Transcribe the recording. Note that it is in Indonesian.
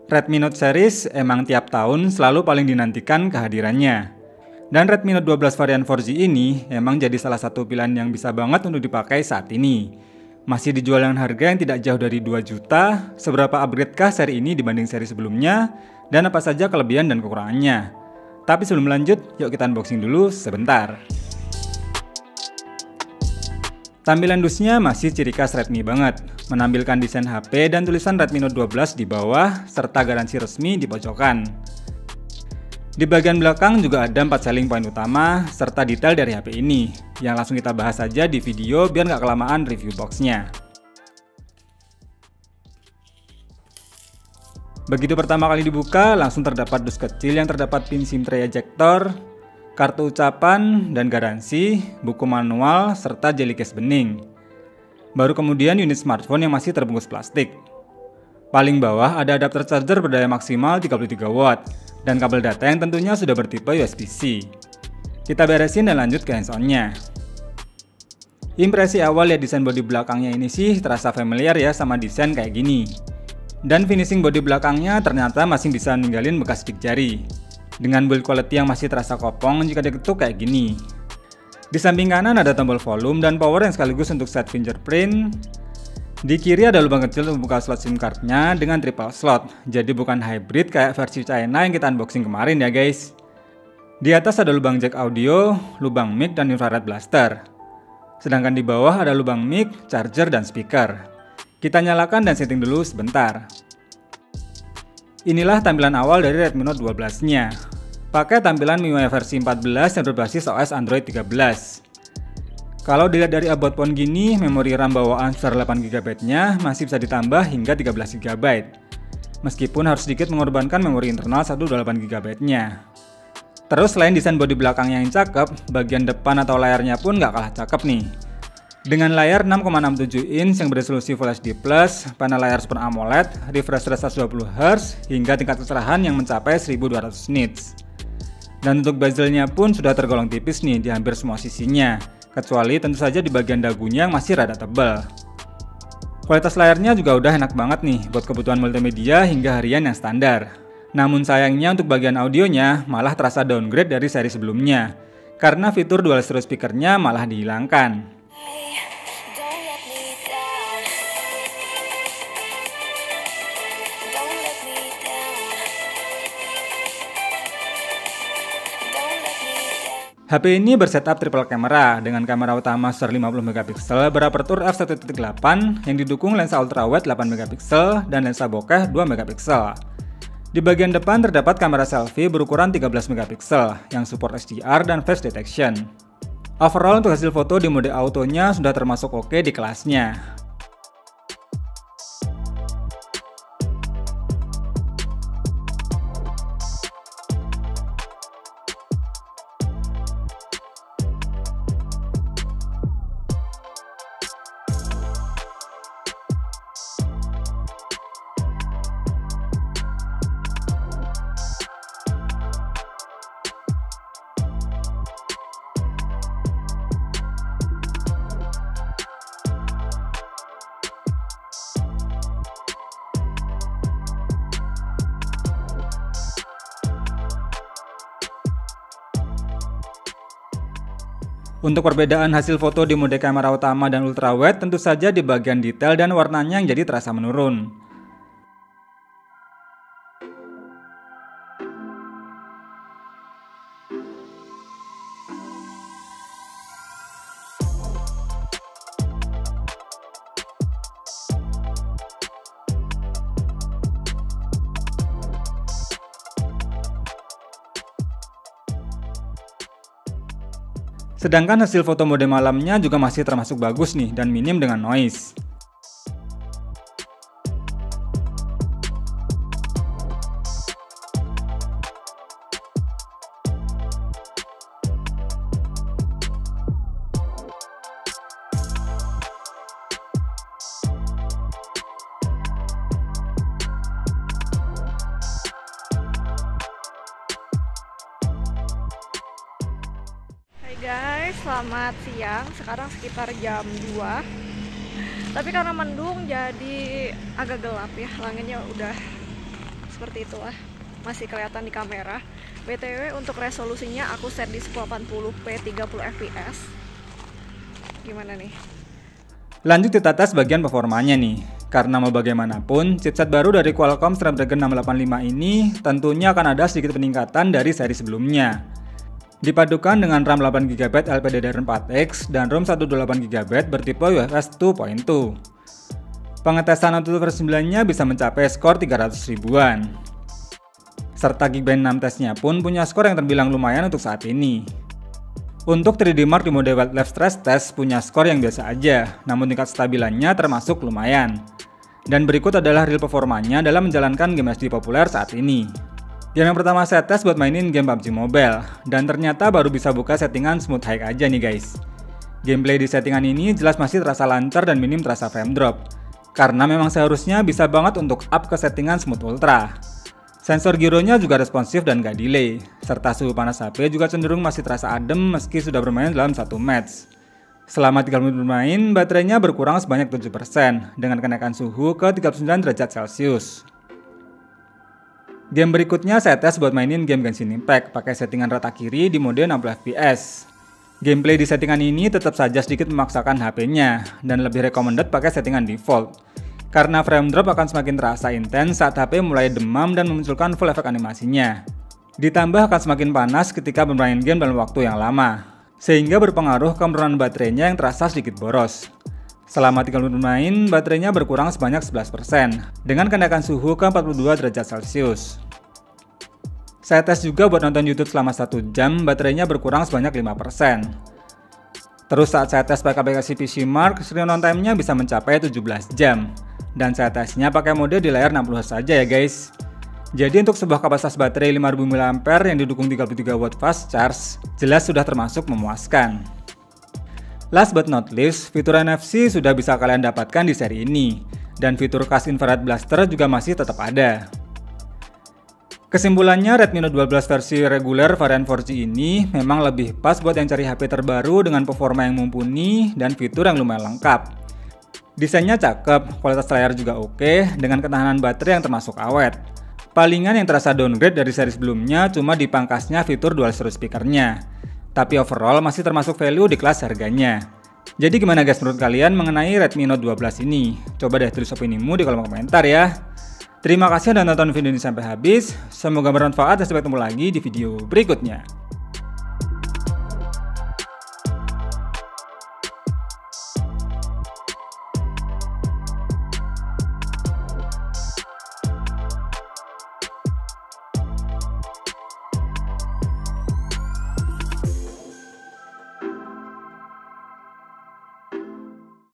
Redmi Note series emang tiap tahun selalu paling dinantikan kehadirannya. Dan Redmi Note 12 varian 4G ini emang jadi salah satu pilihan yang bisa banget untuk dipakai saat ini. Masih dijual dengan harga yang tidak jauh dari 2 juta, seberapa upgrade-kah seri ini dibanding seri sebelumnya, dan apa saja kelebihan dan kekurangannya. Tapi sebelum lanjut, yuk kita unboxing dulu sebentar. Tampilan dusnya masih ciri khas Redmi banget, menampilkan desain HP dan tulisan Redmi Note 12 di bawah, serta garansi resmi di pojokan. Di bagian belakang juga ada 4 selling point utama, serta detail dari HP ini, yang langsung kita bahas saja di video biar nggak kelamaan review boxnya. Begitu pertama kali dibuka, langsung terdapat dus kecil yang terdapat pin SIM tray ejector, kartu ucapan dan garansi, buku manual, serta jelly case bening. Baru kemudian unit smartphone yang masih terbungkus plastik. Paling bawah ada adapter charger berdaya maksimal 33 watt, dan kabel data yang tentunya sudah bertipe USB-C. Kita beresin dan lanjut ke hands-on-nya. Impresi awal lihat desain bodi belakangnya ini sih terasa familiar ya sama desain kayak gini. Dan finishing bodi belakangnya ternyata masih bisa ninggalin bekas sidik jari. Dengan build quality yang masih terasa kopong jika diketuk kayak gini. Di samping kanan ada tombol volume dan power yang sekaligus untuk set fingerprint. Di kiri ada lubang kecil untuk buka slot SIM cardnya dengan triple slot. Jadi bukan hybrid kayak versi China yang kita unboxing kemarin ya guys. Di atas ada lubang jack audio, lubang mic dan infrared blaster. Sedangkan di bawah ada lubang mic, charger dan speaker. Kita nyalakan dan setting dulu sebentar. Inilah tampilan awal dari Redmi Note 12-nya. Pakai tampilan MIUI versi 14 yang berbasis OS Android 13. Kalau dilihat dari about phone gini, memori RAM bawaan sebesar 8GB-nya masih bisa ditambah hingga 13GB. Meskipun harus sedikit mengorbankan memori internal 128GB-nya. Terus selain desain bodi belakangnya yang cakep, bagian depan atau layarnya pun nggak kalah cakep nih. Dengan layar 6,67 inch yang beresolusi Full HD+, panel layar Super AMOLED, refresh rate 120Hz, hingga tingkat kecerahan yang mencapai 1200 nits. Dan untuk bezelnya pun sudah tergolong tipis nih di hampir semua sisinya, kecuali tentu saja di bagian dagunya yang masih rada tebal. Kualitas layarnya juga udah enak banget nih buat kebutuhan multimedia hingga harian yang standar. Namun sayangnya untuk bagian audionya malah terasa downgrade dari seri sebelumnya, karena fitur dual stereo speakernya malah dihilangkan. HP ini bersetup triple camera dengan kamera utama sebesar 50MP berapertur f1.8 yang didukung lensa ultrawide 8MP dan lensa bokeh 2MP. Di bagian depan terdapat kamera selfie berukuran 13MP yang support HDR dan face detection. Overall untuk hasil foto di mode autonya sudah termasuk oke di kelasnya. Untuk perbedaan hasil foto di mode kamera utama dan ultrawide tentu saja di bagian detail dan warnanya yang jadi terasa menurun. Sedangkan hasil foto mode malamnya juga masih termasuk bagus nih dan minim dengan noise. Guys, selamat siang. Sekarang sekitar jam 2. Tapi karena mendung jadi agak gelap ya. Langitnya udah seperti itulah, masih kelihatan di kamera. BTW untuk resolusinya aku set di 1080p 30 fps. Gimana nih? Lanjut kita tes bagian performanya nih. Karena mau bagaimanapun, chipset baru dari Qualcomm Snapdragon 685 ini tentunya akan ada sedikit peningkatan dari seri sebelumnya. Dipadukan dengan RAM 8GB LPDDR4X dan ROM 128GB bertipe UFS 2.2. Pengetesan AnTuTu versi 9-nya bisa mencapai skor 300 ribuan. Serta Geekbench 6 tesnya pun punya skor yang terbilang lumayan untuk saat ini. Untuk 3D Mark di mode Wildlife Stress Test punya skor yang biasa aja, namun tingkat stabilannya termasuk lumayan. Dan berikut adalah real performanya dalam menjalankan game HD populer saat ini. Game yang pertama saya tes buat mainin game PUBG Mobile, dan ternyata baru bisa buka settingan smooth high aja nih guys. Gameplay di settingan ini jelas masih terasa lancar dan minim terasa frame drop, karena memang seharusnya bisa banget untuk up ke settingan smooth ultra. Sensor gyronya juga responsif dan gak delay, serta suhu panas HP juga cenderung masih terasa adem meski sudah bermain dalam satu match. Selama 3 menit bermain, baterainya berkurang sebanyak 7% dengan kenaikan suhu ke 39 derajat Celcius. Game berikutnya saya tes buat mainin game Genshin Impact pakai settingan rata kiri di mode 60fps. Gameplay di settingan ini tetap saja sedikit memaksakan HP-nya dan lebih recommended pakai settingan default. Karena frame drop akan semakin terasa intens saat HP mulai demam dan memunculkan full efek animasinya. Ditambah akan semakin panas ketika bermain game dalam waktu yang lama, sehingga berpengaruh ke penurunan baterainya yang terasa sedikit boros. Selama 3 menit bermain, baterainya berkurang sebanyak 11%, dengan kenaikan suhu ke 42 derajat Celcius. Saya tes juga buat nonton YouTube selama 1 jam, baterainya berkurang sebanyak 5%. Terus saat saya tes pakai aplikasi PC Mark, screen on time-nya bisa mencapai 17 jam. Dan saya tesnya pakai mode di layar 60Hz saja ya guys. Jadi untuk sebuah kapasitas baterai 5000 mAh yang didukung 33 watt fast charge, jelas sudah termasuk memuaskan. Last but not least, fitur NFC sudah bisa kalian dapatkan di seri ini. Dan fitur Cast Infrared Blaster juga masih tetap ada. Kesimpulannya, Redmi Note 12 versi reguler varian 4G ini memang lebih pas buat yang cari HP terbaru dengan performa yang mumpuni dan fitur yang lumayan lengkap. Desainnya cakep, kualitas layar juga oke, dengan ketahanan baterai yang termasuk awet. Palingan yang terasa downgrade dari seri sebelumnya cuma dipangkasnya fitur dual stereo speakernya. Tapi overall masih termasuk value di kelas harganya. Jadi gimana guys menurut kalian mengenai Redmi Note 12 ini? Coba deh tulis opinimu di kolom komentar ya. Terima kasih sudah nonton video ini sampai habis. Semoga bermanfaat dan sampai ketemu lagi di video berikutnya.